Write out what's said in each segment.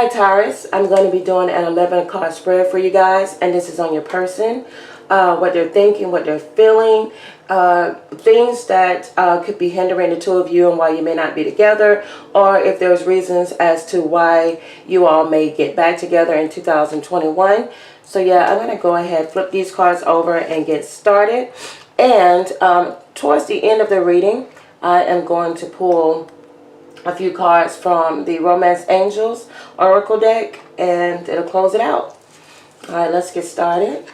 Hi Taurus, I'm going to be doing an 11 card spread for you guys, and this is on your person, what they're thinking, what they're feeling, things that could be hindering the two of you and why you may not be together, or if there's reasons as to why you all may get back together in 2021. So yeah, I'm going to go ahead, flip these cards over and get started. And towards the end of the reading, I am going to pull a few cards from the Romance Angels Oracle deck, and it'll close it out. All right, let's get started.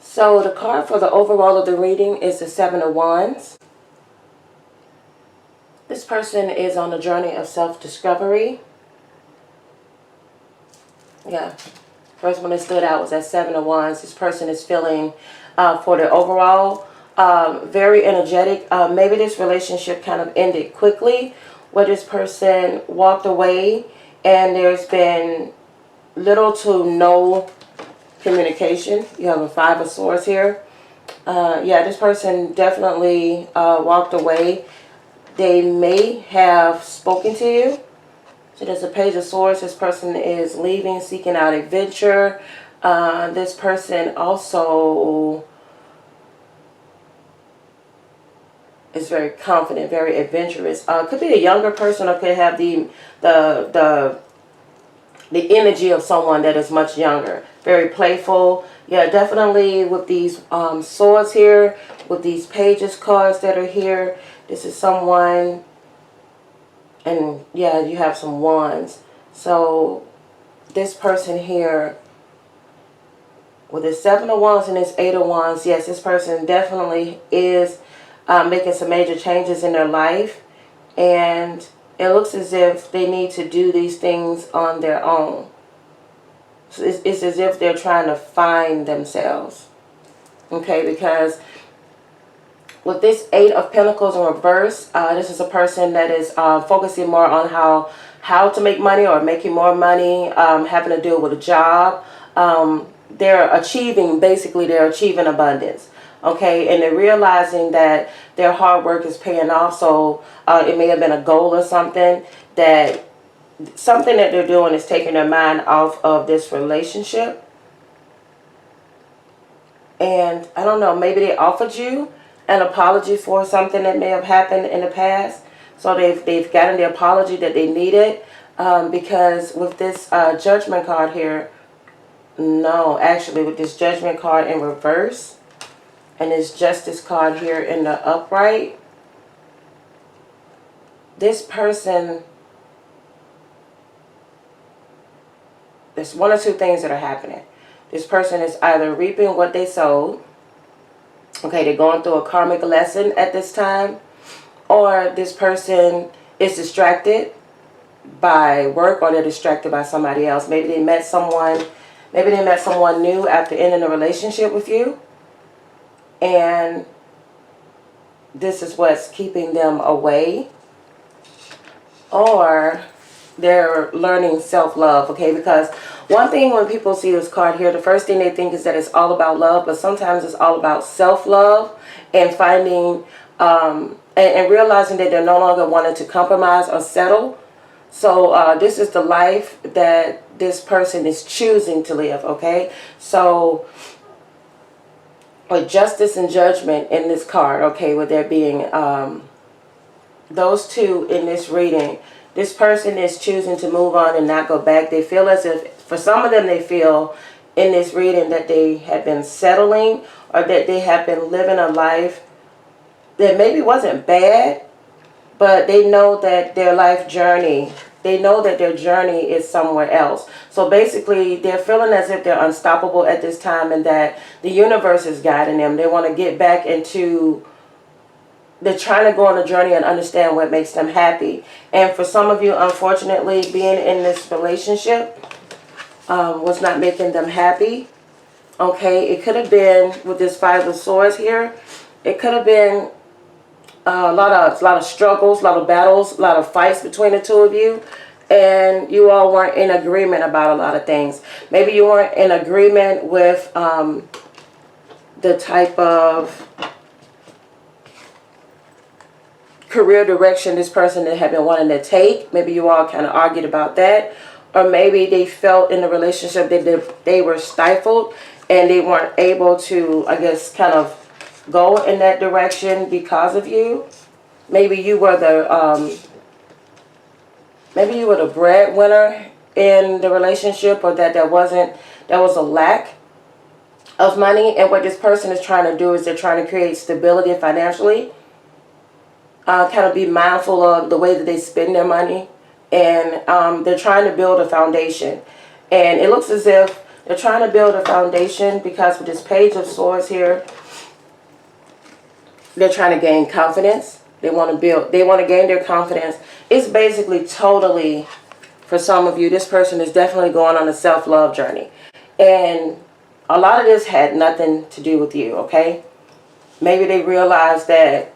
So the card for the overall of the reading is the Seven of Wands. This person is on a journey of self-discovery. Yeah, first one that stood out was that Seven of Wands. This person is feeling, for the overall, very energetic. Maybe this relationship kind of ended quickly, where this person walked away and there's been little to no communication. You have a Five of Swords here. Yeah, this person definitely walked away. They may have spoken to you. So there's a Page of Swords. This person is leaving, seeking out adventure. This person also is very confident, very adventurous. Could be a younger person, or could have the energy of someone that is much younger. Very playful. Yeah, definitely with these swords here, with these pages cards that are here. This is someone, and yeah, you have some wands. So this person here, with the Seven of Wands and this Eight of Wands, yes, this person definitely is making some major changes in their life. And it looks as if they need to do these things on their own. So it's as if they're trying to find themselves. Okay, because with this Eight of Pentacles in reverse, this is a person that is focusing more on how to make money, or making more money, having to deal with a job. They're achieving, basically they're achieving abundance. Okay, and they're realizing that their hard work is paying off. So it may have been a goal or something that they're doing is taking their mind off of this relationship. And I don't know, maybe they offered you an apology for something that may have happened in the past. So they've gotten the apology that they needed, because with this Judgment card here, no, actually with this Judgment card in reverse, and this Justice card here in the upright, this person, there's one or two things that are happening. This person is either reaping what they sowed. Okay, they're going through a karmic lesson at this time. Or this person is distracted by work, or they're distracted by somebody else. Maybe they met someone new after ending a relationship with you. And this is what's keeping them away. Or they're learning self-love, okay? Because one thing when people see this card here, the first thing they think is that it's all about love, but sometimes it's all about self-love and finding, and realizing that they're no longer wanting to compromise or settle. So this is the life that this person is choosing to live, okay? So with Justice and Judgment in this card, okay, with there being those two in this reading, this person is choosing to move on and not go back. They feel as if, for some of them, they feel in this reading that they have been settling, or that they have been living a life that maybe wasn't bad, but they know that their life journey, they know that their journey is somewhere else. So basically, they're feeling as if they're unstoppable at this time, and that the universe is guiding them. They want to get back into they're trying to go on a journey and understand what makes them happy. And for some of you, unfortunately, being in this relationship was not making them happy. Okay, it could have been with this Five of Swords here. It could have been a lot of struggles, a lot of battles, a lot of fights between the two of you, and you all weren't in agreement about a lot of things. Maybe you weren't in agreement with the type of career direction this person had been wanting to take. Maybe you all kind of argued about that. Or maybe they felt in the relationship that they were stifled and they weren't able to, I guess, kind of go in that direction because of you. Maybe you were the breadwinner in the relationship, or that there was a lack of money. And what this person is trying to do is they're trying to create stability financially. Kind of be mindful of the way that they spend their money. And they're trying to build a foundation. And it looks as if they're trying to build a foundation because with this Page of Swords here, they're trying to gain confidence. They want to gain their confidence. It's basically totally, for some of you, this person is definitely going on a self-love journey. And a lot of this had nothing to do with you, okay? Maybe they realized that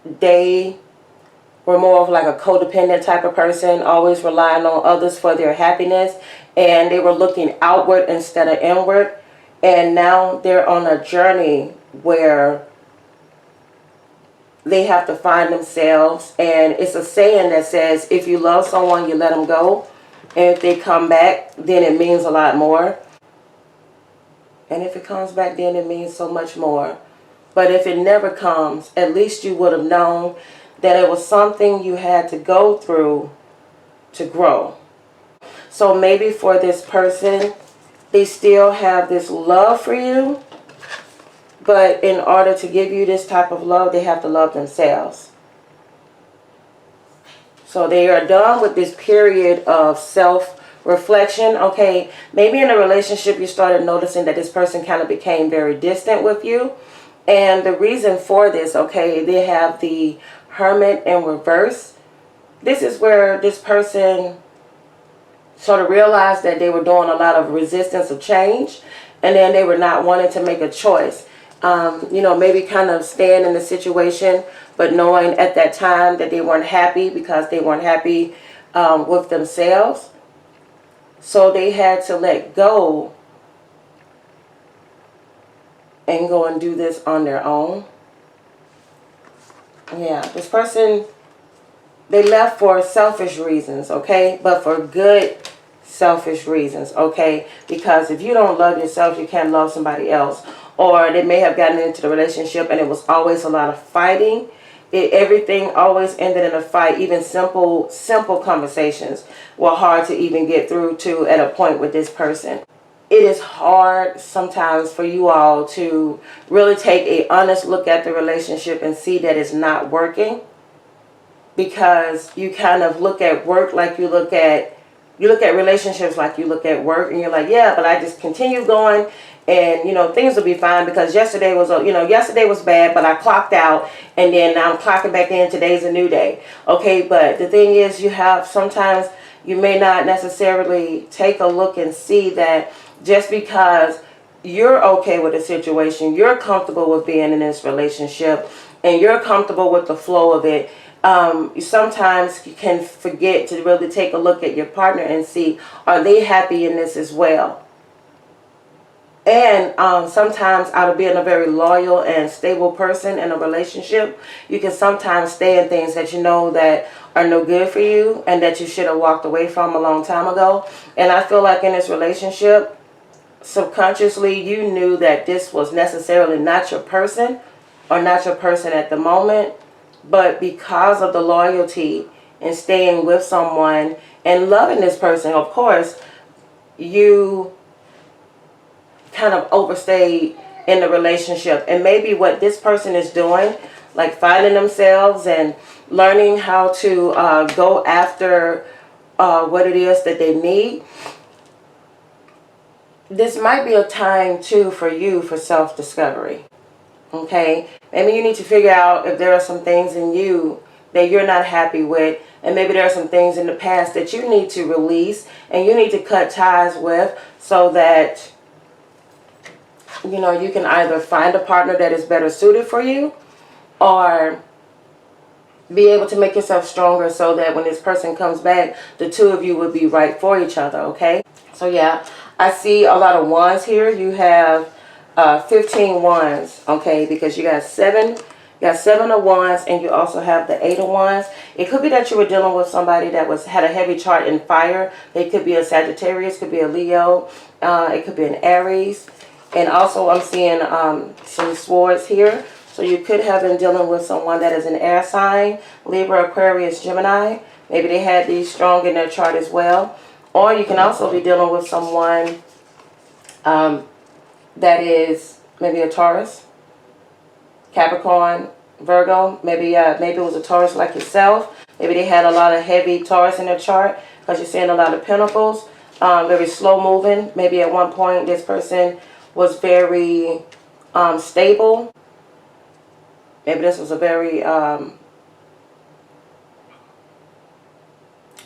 they were more of like a codependent type of person, always relying on others for their happiness, and they were looking outward instead of inward. And now they're on a journey where they have to find themselves. And it's a saying that says, if you love someone, you let them go, and if they come back, then it means a lot more. And if it comes back, then it means so much more. But if it never comes, at least you would have known that it was something you had to go through to grow. So maybe for this person, they still have this love for you, but in order to give you this type of love, they have to love themselves. So they are done with this period of self-reflection. Okay, maybe in a relationship you started noticing that this person kind of became very distant with you. And the reason for this, okay, they have the Hermit in reverse. This is where this person sort of realized that they were doing a lot of resistance of change, and then they were not wanting to make a choice. You know, maybe kind of staying in the situation, but knowing at that time that they weren't happy because they weren't happy with themselves. So they had to let go and go and do this on their own. Yeah, this person, they left for selfish reasons, okay? But for good selfish reasons, okay? Because if you don't love yourself, you can't love somebody else. Or they may have gotten into the relationship and it was always a lot of fighting. Everything always ended in a fight. Even simple conversations were hard to even get through to at a point with this person. It is hard sometimes for you all to really take an honest look at the relationship and see that it's not working, because you kind of look at work like you look at relationships like you look at work, and you're like, yeah, but I just continue going and, you know, things will be fine because yesterday was bad, but I clocked out and then now I'm clocking back in. Today's a new day. Okay, but the thing is, sometimes you may not necessarily take a look and see that just because you're okay with the situation, you're comfortable with being in this relationship, and you're comfortable with the flow of it, sometimes you can forget to really take a look at your partner and see, are they happy in this as well? And sometimes out of being a very loyal and stable person in a relationship, you can sometimes stay in things that you know that are no good for you and that you should have walked away from a long time ago. And I feel like in this relationship, subconsciously you knew that this was necessarily not your person or not your person at the moment, but because of the loyalty and staying with someone and loving this person, of course, you kind of overstayed in the relationship. And maybe what this person is doing, like finding themselves and learning how to go after what it is that they need. This might be a time too for you for self-discovery. Okay, maybe you need to figure out if there are some things in you that you're not happy with, and maybe there are some things in the past that you need to release and you need to cut ties with, so that you know you can either find a partner that is better suited for you, or be able to make yourself stronger so that when this person comes back, the two of you will be right for each other. Okay, so yeah, I see a lot of wands here. You have 15 wands, okay, because you got seven of wands, and you also have the 8 of wands. It could be that you were dealing with somebody that had a heavy chart in fire. It could be a Sagittarius, could be a Leo, it could be an Aries. And also I'm seeing some swords here. So you could have been dealing with someone that is an air sign, Libra, Aquarius, Gemini. Maybe they had these strong in their chart as well. Or you can also be dealing with someone that is maybe a Taurus, Capricorn, Virgo. Maybe it was a Taurus like yourself. Maybe they had a lot of heavy Taurus in their chart, because you're seeing a lot of pentacles. Very slow moving. Maybe at one point this person was very stable. Maybe this was a very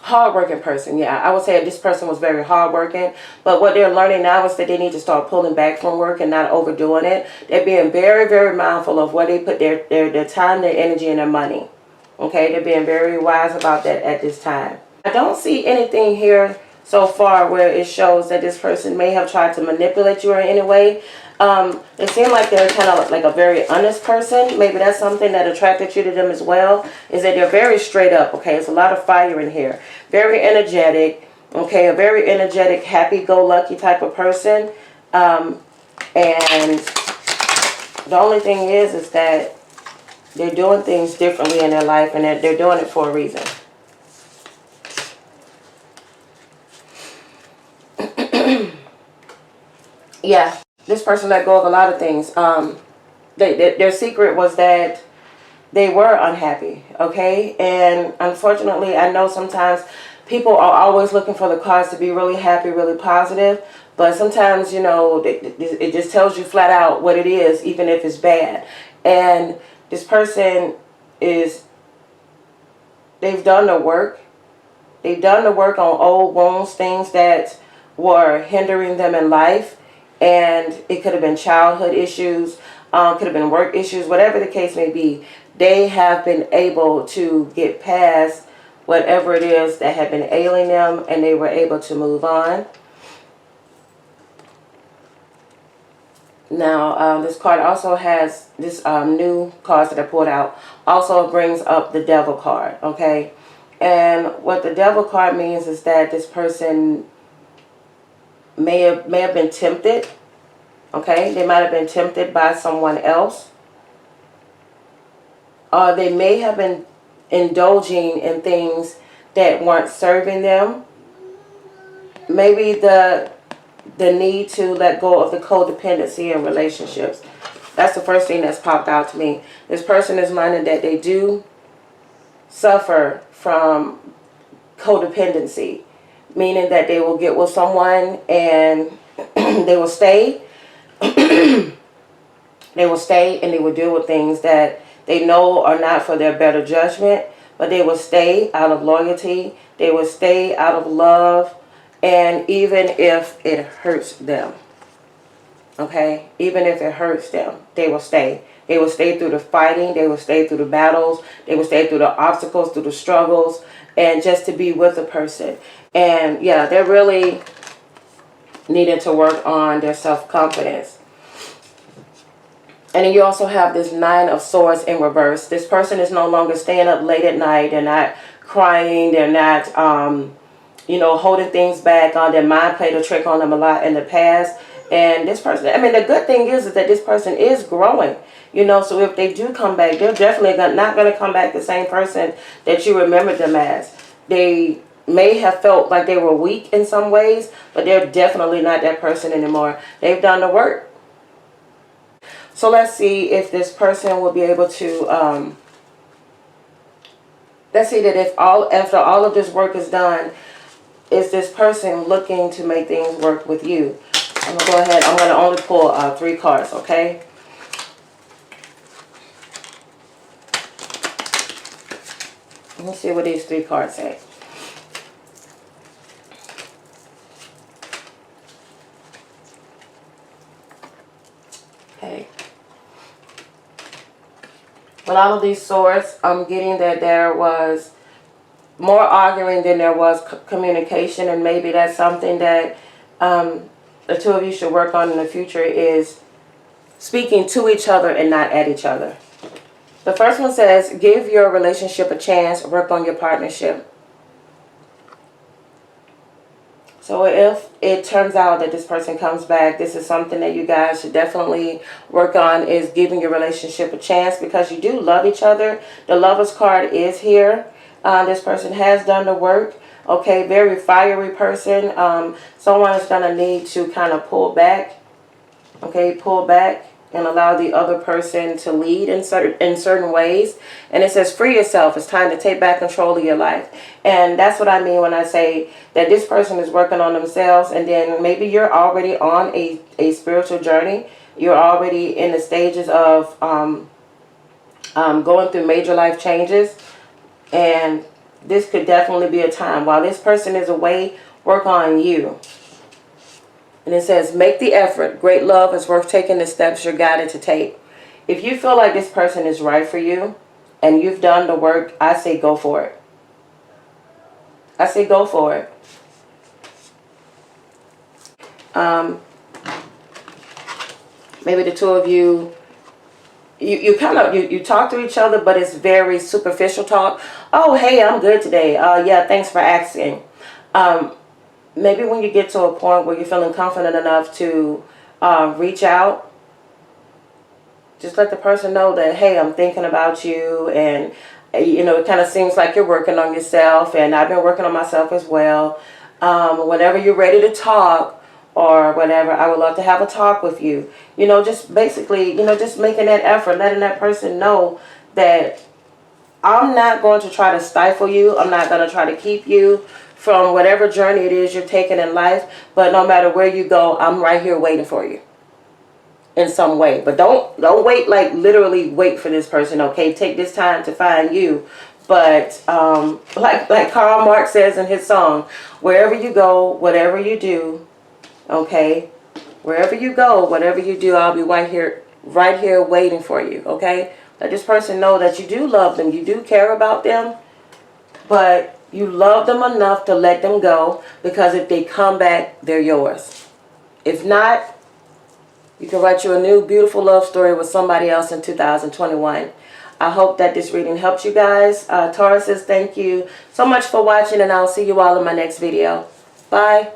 hardworking person. Yeah, I would say this person was very hardworking. But what they're learning now is that they need to start pulling back from work and not overdoing it. They're being very, very mindful of where they put their time, their energy, and their money. Okay, they're being very wise about that at this time. I don't see anything here so far where it shows that this person may have tried to manipulate you in any way. It seems like they're kind of like a very honest person. Maybe that's something that attracted you to them as well, is that they're very straight up. Okay, it's a lot of fire in here. Very energetic. Okay, a very energetic, happy-go-lucky type of person. And the only thing is that they're doing things differently in their life, and they're doing it for a reason. Yeah, this person let go of a lot of things. Their secret was that they were unhappy, okay? And unfortunately, I know sometimes people are always looking for the cards to be really happy, really positive. But sometimes, you know, it just tells you flat out what it is, even if it's bad. And this person they've done the work. They've done the work on old wounds, things that were hindering them in life. And it could have been childhood issues, could have been work issues, whatever the case may be. They have been able to get past whatever it is that had been ailing them, and they were able to move on. Now, this card also has this new cards that I pulled out. Also brings up the Devil card, okay? And what the Devil card means is that this person may have been tempted. Okay, they might have been tempted by someone else. They may have been indulging in things that weren't serving them. Maybe the need to let go of the codependency in relationships. That's the first thing that's popped out to me. This person is learning that they do suffer from codependency, meaning that they will get with someone and they will stay. They will stay and they will deal with things that they know are not for their better judgment, but they will stay out of loyalty. They will stay out of love, and even if it hurts them, okay, even if it hurts them, they will stay. They will stay through the fighting. They will stay through the battles. They will stay through the obstacles, through the struggles, and just to be with the person. And yeah, they're really needing to work on their self-confidence. And then you also have this 9 of Swords in reverse. This person is no longer staying up late at night. They're not crying. They're not, you know, holding things back. Their mind played a trick on them a lot in the past. And this person, I mean, the good thing is that this person is growing. You know, so if they do come back, they're definitely not going to come back the same person that you remember them as. They may have felt like they were weak in some ways, but they're definitely not that person anymore. They've done the work. So let's see if this person will be able to, let's see that after all of this work is done, is this person looking to make things work with you? I'm going to go ahead, I'm going to only pull 3 cards, okay? Let's see what these 3 cards say. Okay. With all of these swords, I'm getting that there was more arguing than there was communication, and maybe that's something that the 2 of you should work on in the future, is speaking to each other and not at each other. The first one says, give your relationship a chance, work on your partnership. So if it turns out that this person comes back, this is something that you guys should definitely work on, is giving your relationship a chance, because you do love each other. The Lover's card is here. This person has done the work. Okay, very fiery person. Someone is going to need to kind of pull back. Okay, pull back and allow the other person to lead in certain ways. And it says, free yourself. It's time to take back control of your life. And that's what I mean when I say that this person is working on themselves. And then maybe you're already on a spiritual journey. You're already in the stages of going through major life changes. And this could definitely be a time. While this person is away, work on you. And it says, make the effort. Great love is worth taking the steps you're guided to take. If you feel like this person is right for you and you've done the work, I say go for it. I say go for it. Maybe the 2 of you, you talk to each other, but it's very superficial talk. Oh, hey, I'm good today. Yeah, thanks for asking. Maybe when you get to a point where you're feeling confident enough to reach out, just let the person know that, hey, I'm thinking about you, and you know, it kind of seems like you're working on yourself, and I've been working on myself as well. Whenever you're ready to talk or whatever, I would love to have a talk with you. You know, just basically, you know, just making that effort, letting that person know that I'm not going to try to stifle you. I'm not going to try to keep you from whatever journey it is you're taking in life. But no matter where you go, I'm right here waiting for you in some way. But don't wait, like literally wait for this person, okay? Take this time to find you. But like Karl Marx says in his song, wherever you go, whatever you do, okay? Wherever you go, whatever you do, I'll be right here waiting for you, okay? Let this person know that you do love them, you do care about them, but you love them enough to let them go, because if they come back, they're yours. If not, you can write you a new beautiful love story with somebody else in 2021. I hope that this reading helped you guys. Tauruses, thank you so much for watching, and I'll see you all in my next video. Bye.